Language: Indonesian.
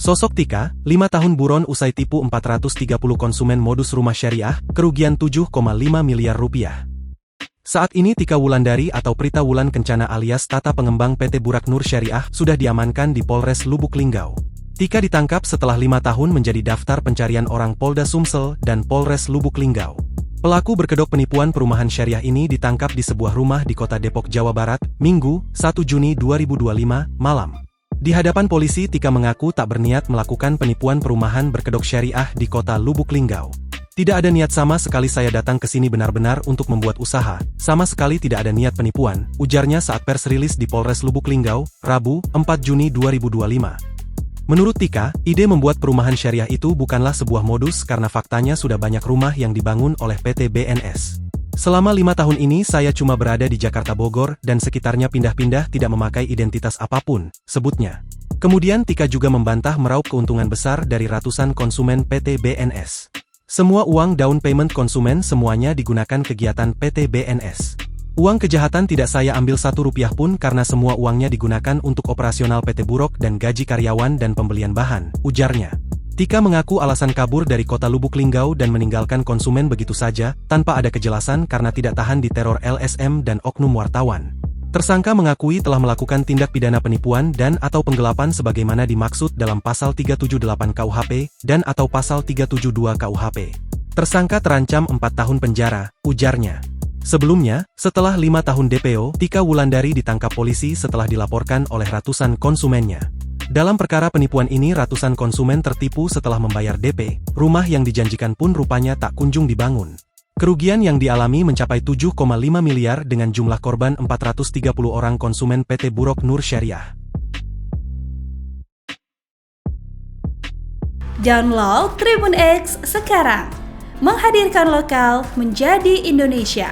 Sosok Tika, 5 tahun buron usai tipu 430 konsumen modus rumah syariah, kerugian 7,5 miliar rupiah. Saat ini Tika Wulandari atau Prita Wulan Kencana alias Tata Pengembang PT Burak Nur Syariah sudah diamankan di Polres Lubuk Linggau. Tika ditangkap setelah 5 tahun menjadi daftar pencarian orang Polda Sumsel dan Polres Lubuk Linggau. Pelaku berkedok penipuan perumahan syariah ini ditangkap di sebuah rumah di kota Depok, Jawa Barat, Minggu, 1 Juni 2025, malam. Di hadapan polisi, Tika mengaku tak berniat melakukan penipuan perumahan berkedok syariah di kota Lubuk Linggau. Tidak ada niat sama sekali, saya datang ke sini benar-benar untuk membuat usaha. Sama sekali tidak ada niat penipuan, ujarnya saat pers rilis di Polres Lubuk Linggau, Rabu, 4 Juni 2025. Menurut Tika, ide membuat perumahan syariah itu bukanlah sebuah modus karena faktanya sudah banyak rumah yang dibangun oleh PT BNS. Selama 5 tahun ini saya cuma berada di Jakarta, Bogor, dan sekitarnya pindah-pindah tidak memakai identitas apapun, sebutnya. Kemudian Tika juga membantah meraup keuntungan besar dari ratusan konsumen PT BNS. Semua uang down payment konsumen semuanya digunakan kegiatan PT BNS. Uang kejahatan tidak saya ambil 1 rupiah pun karena semua uangnya digunakan untuk operasional PT Burok dan gaji karyawan dan pembelian bahan, ujarnya. Tika mengaku alasan kabur dari kota Lubuk Linggau dan meninggalkan konsumen begitu saja, tanpa ada kejelasan karena tidak tahan diteror LSM dan oknum wartawan. Tersangka mengakui telah melakukan tindak pidana penipuan dan atau penggelapan sebagaimana dimaksud dalam pasal 378 KUHP dan atau pasal 372 KUHP. Tersangka terancam 4 tahun penjara, ujarnya. Sebelumnya, setelah 5 tahun DPO, Tika Wulandari ditangkap polisi setelah dilaporkan oleh ratusan konsumennya. Dalam perkara penipuan ini ratusan konsumen tertipu setelah membayar DP, rumah yang dijanjikan pun rupanya tak kunjung dibangun. Kerugian yang dialami mencapai 7,5 miliar dengan jumlah korban 430 orang konsumen PT Burok Nur Syariah. Download Tribun X sekarang, menghadirkan lokal menjadi Indonesia.